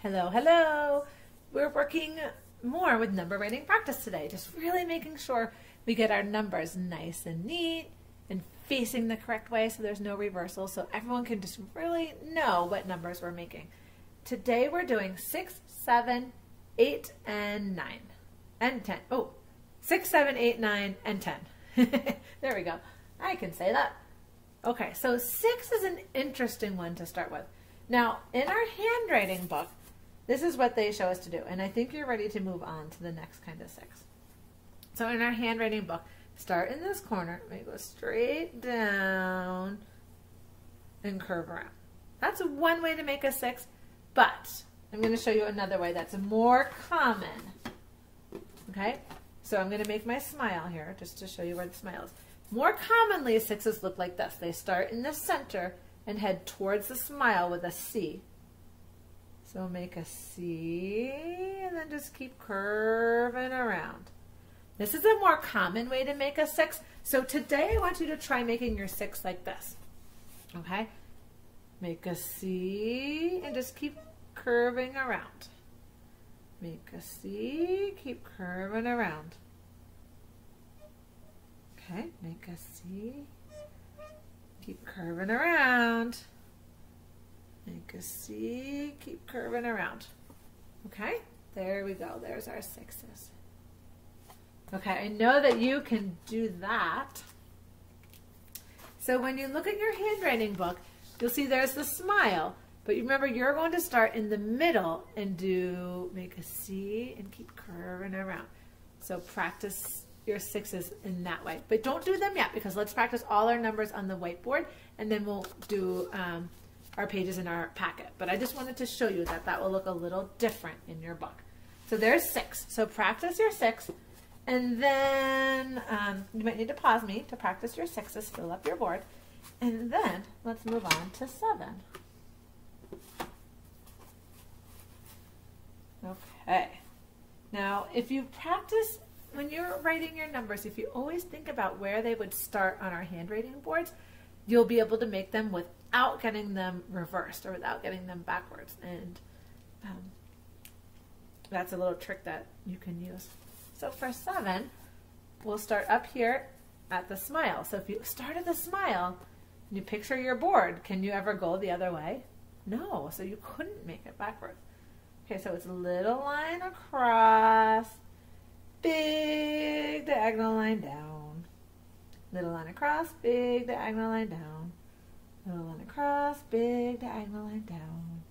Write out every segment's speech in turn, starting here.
Hello, hello. We're working more with number writing practice today, just really making sure we get our numbers nice and neat and facing the correct way so there's no reversal, so everyone can just really know what numbers we're making. Today we're doing 6, 7, 8, and 9, and 10. Oh, 6, 7, 8, 9, and 10. There we go. I can say that. Okay, so 6 is an interesting one to start with. Now, in our handwriting book, this is what they show us to do, and I think you're ready to move on to the next kind of 6. So in our handwriting book, start in this corner, we go straight down and curve around. That's one way to make a 6, but I'm going to show you another way that's more common. Okay, so I'm going to make my smile here just to show you where the smile is. More commonly, 6s look like this. They start in the center and head towards the smile with a C. So make a C and then just keep curving around. This is a more common way to make a 6. So today I want you to try making your 6 like this. Okay? Make a C and just keep curving around. Make a C, keep curving around. Okay, make a C, keep curving around. Make a C, keep curving around. Okay, there we go. There's our 6s. Okay, I know that you can do that. So when you look at your handwriting book, you'll see there's the smile. But you remember, you're going to start in the middle and make a C and keep curving around. So practice your 6s in that way. But don't do them yet, because let's practice all our numbers on the whiteboard, and then we'll do our pages in our packet. But I just wanted to show you that that will look a little different in your book. So there's 6. So practice your 6, and then you might need to pause me to practice your 6s, fill up your board, and then let's move on to 7. Okay. Now, if you practice, when you're writing your numbers, if you always think about where they would start on our handwriting boards, you'll be able to make them without getting them reversed or without getting them backwards. And that's a little trick that you can use. So for 7, we'll start up here at the smile. So if you start at the smile and you picture your board, can you ever go the other way? No, so you couldn't make it backwards. Okay, so it's a little line across, big diagonal line down, little line across, big diagonal line down, little line across, big diagonal line down,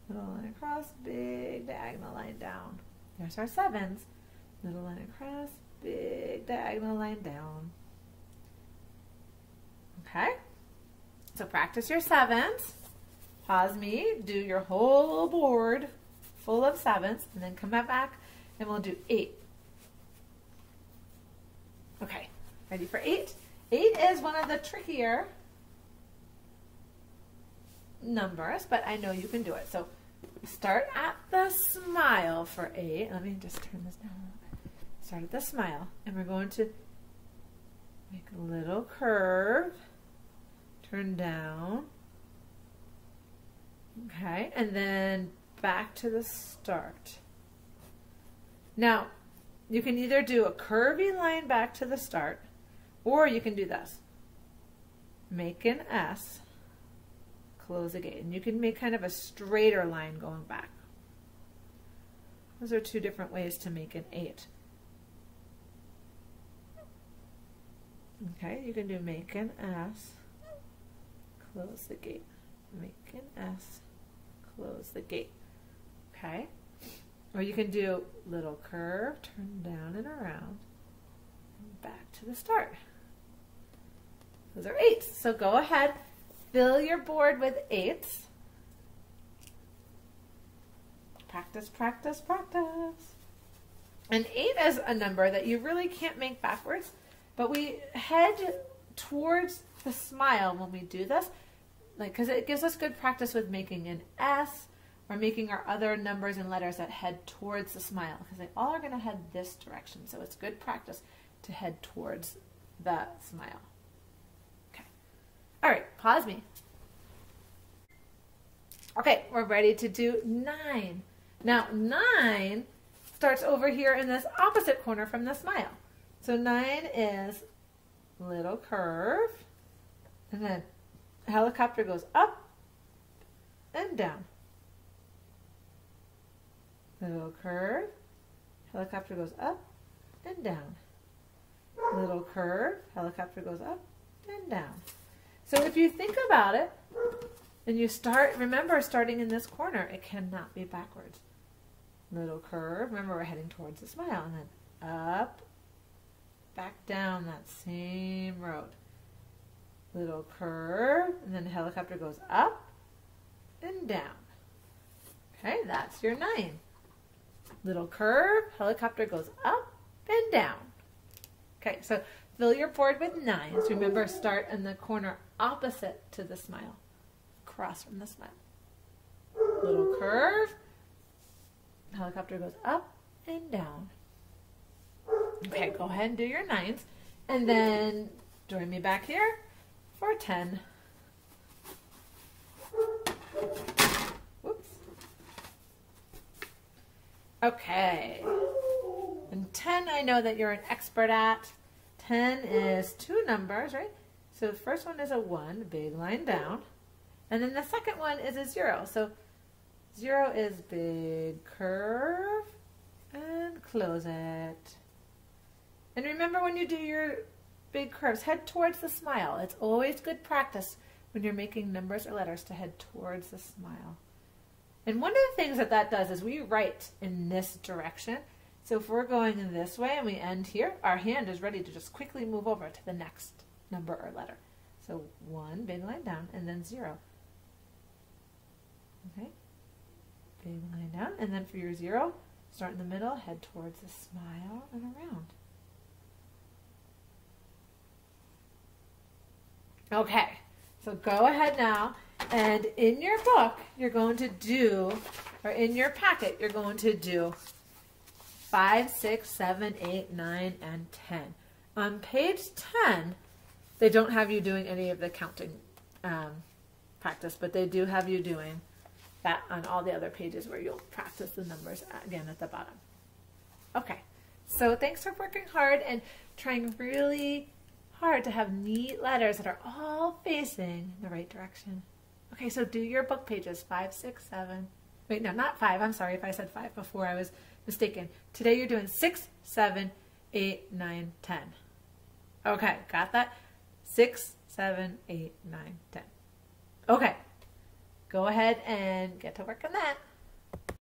little line across, big diagonal line down. There's our 7s. Little line across, big diagonal line down. Okay, so practice your 7s. Pause me, do your whole board full of 7s, and then come back and we'll do 8. Okay, ready for 8? 8 is one of the trickier numbers, but I know you can do it. So start at the smile for 8. Let me just turn this down a little bit. Start at the smile, and we're going to make a little curve, turn down, okay, and then back to the start. Now, you can either do a curvy line back to the start, or you can do this. Make an S, close the gate, and you can make kind of a straighter line going back. Those are 2 different ways to make an 8. Okay, you can do make an S, close the gate, make an S, close the gate. Okay, or you can do little curve, turn down and around, and back to the start. Those are 8s. So go ahead, fill your board with 8s. Practice, practice, practice. And 8 is a number that you really can't make backwards, but we head towards the smile when we do this, because it gives us good practice with making an S or making our other numbers and letters that head towards the smile, because they all are going to head this direction. So it's good practice to head towards the smile. Okay. All right, pause me. Okay, we're ready to do 9. Now 9 starts over here in this opposite corner from the smile. So 9 is little curve, and then helicopter goes up and down. Little curve, helicopter goes up and down. Little curve, helicopter goes up and down. So if you think about it, and you start, remember starting in this corner, it cannot be backwards. Little curve, remember we're heading towards the smile, and then up, back down that same road. Little curve, and then the helicopter goes up and down. Okay, that's your 9. Little curve, helicopter goes up and down. Okay, so fill your board with 9s. Remember, start in the corner opposite to the smile, across from the smile. Little curve, helicopter goes up and down. Okay, go ahead and do your 9s, and then join me back here for 10. Whoops. Okay. And 10 I know that you're an expert at. 10 is 2 numbers, right? So the first one is a 1, big line down. And then the second one is a 0. So 0 is big curve and close it. And remember, when you do your big curves, head towards the smile. It's always good practice when you're making numbers or letters to head towards the smile. And one of the things that that does is we write in this direction. So if we're going in this way and we end here, our hand is ready to just quickly move over to the next number or letter. So 1, big line down, and then 0. Okay, big line down, and then for your 0, start in the middle, head towards the smile and around. Okay, so go ahead now, and in your book, you're going to do, or in your packet, you're going to do 5, 6, 7, 8, 9, and 10. On page 10, they don't have you doing any of the counting practice, but they do have you doing that on all the other pages where you'll practice the numbers again at the bottom. Okay, so thanks for working hard and trying really hard to have neat letters that are all facing the right direction. Okay, so do your book pages 5, 6, 7. Wait, no, not 5. I'm sorry if I said 5 before. I was mistaken. Today you're doing 6, 7, 8, 9, 10. Okay, got that? 6, 7, 8, 9, 10. Okay, go ahead and get to work on that.